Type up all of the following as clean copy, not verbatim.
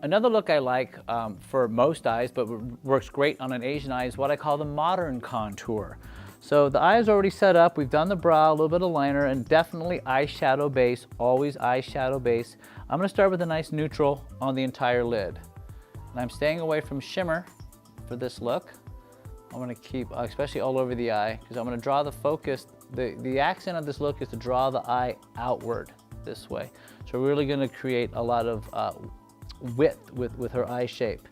Another look I like for most eyes, but works great on an Asian eye, is what I call the modern contour. So the eye is already set up. We've done the brow, a little bit of liner, and definitely eyeshadow base, always eyeshadow base. I'm gonna start with a nice neutral on the entire lid. And I'm staying away from shimmer for this look. I'm gonna keep, especially all over the eye, because I'm gonna draw the focus. The accent of this look is to draw the eye outward this way. So we're really gonna create a lot of width with her eye shape.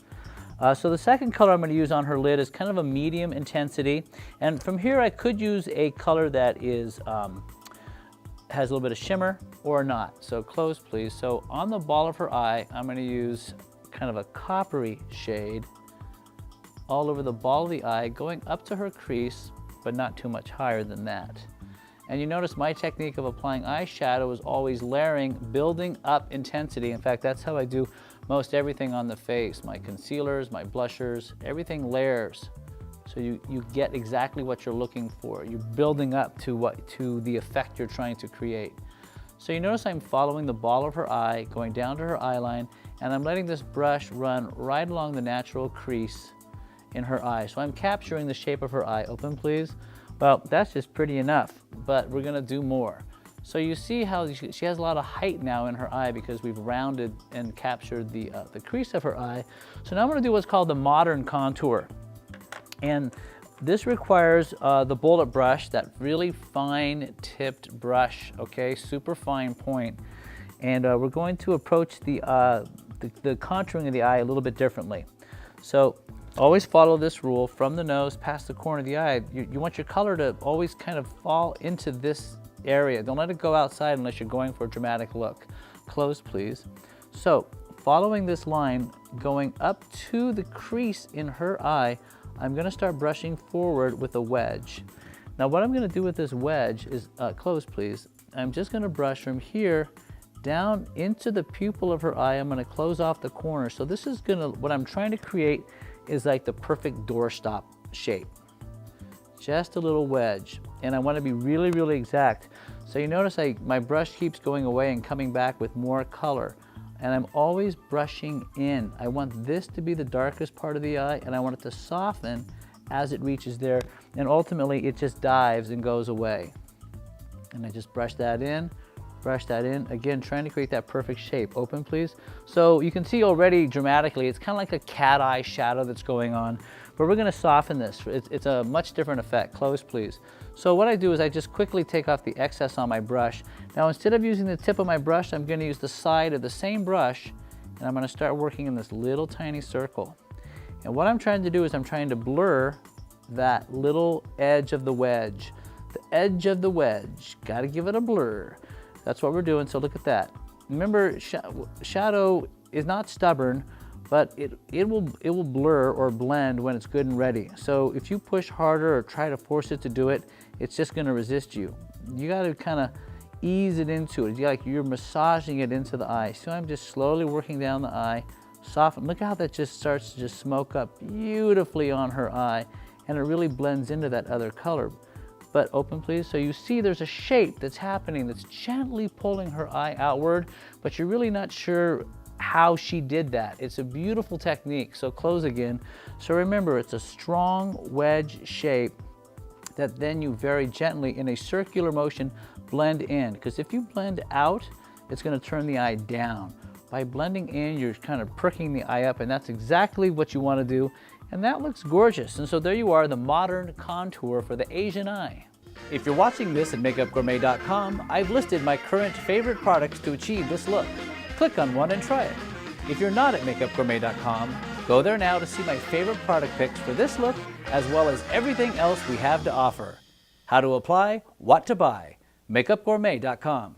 So the second color I'm going to use on her lid is kind of a medium intensity, and from here I could use a color that is has a little bit of shimmer or not. So close please. So on the ball of her eye I'm going to use kind of a coppery shade all over the ball of the eye, going up to her crease, but not too much higher than that. And you notice my technique of applying eyeshadow is always layering, building up intensity. In fact, that's how I do most everything on the face. My concealers, my blushers, everything layers. So you get exactly what you're looking for. You're building up to the effect you're trying to create. So you notice I'm following the ball of her eye, going down to her eye line, and I'm letting this brush run right along the natural crease in her eye. So I'm capturing the shape of her eye. Open please. Well, that's just pretty enough, but we're gonna do more. So you see how she has a lot of height now in her eye because we've rounded and captured the crease of her eye. So now I'm gonna do what's called the modern contour. And this requires the bullet brush, that really fine tipped brush, okay, super fine point. And we're going to approach the contouring of the eye a little bit differently. So always follow this rule from the nose past the corner of the eye. You want your color to always kind of fall into this area. Don't let it go outside unless you're going for a dramatic look. Close, please. So following this line, going up to the crease in her eye, I'm going to start brushing forward with a wedge. Now what I'm going to do with this wedge is, close please, I'm just going to brush from here down into the pupil of her eye. I'm going to close off the corner. So this is going to, what I'm trying to create is like the perfect doorstop shape. Just a little wedge. And I want to be really, really exact. So you notice my brush keeps going away and coming back with more color. And I'm always brushing in. I want this to be the darkest part of the eye, and I want it to soften as it reaches there. And ultimately, it just dives and goes away. And I just brush that in. Brush that in, again, trying to create that perfect shape. Open, please. So you can see already dramatically, it's kind of like a cat eye shadow that's going on, but we're gonna soften this. It's a much different effect. Close, please. So what I do is I just quickly take off the excess on my brush. Now, instead of using the tip of my brush, I'm gonna use the side of the same brush, and I'm gonna start working in this little tiny circle. And what I'm trying to do is I'm trying to blur that little edge of the wedge. The edge of the wedge, gotta give it a blur. That's what we're doing, so look at that. Remember, shadow is not stubborn, but it will blur or blend when it's good and ready. So if you push harder or try to force it to do it, it's just gonna resist you. You gotta kind of ease it into it. You're massaging it into the eye. So I'm just slowly working down the eye, soften. Look how that just starts to just smoke up beautifully on her eye, and it really blends into that other color. But open please. So you see there's a shape that's happening that's gently pulling her eye outward, but you're really not sure how she did that. It's a beautiful technique. So close again. So remember, it's a strong wedge shape that then you very gently in a circular motion blend in, because if you blend out, it's going to turn the eye down. By blending in, you're kind of perking the eye up, and that's exactly what you want to do. And that looks gorgeous. And so there you are, the modern contour for the Asian eye. If you're watching this at MakeupGourmet.com, I've listed my current favorite products to achieve this look. Click on one and try it. If you're not at MakeupGourmet.com, go there now to see my favorite product picks for this look, as well as everything else we have to offer. How to apply, what to buy. MakeupGourmet.com.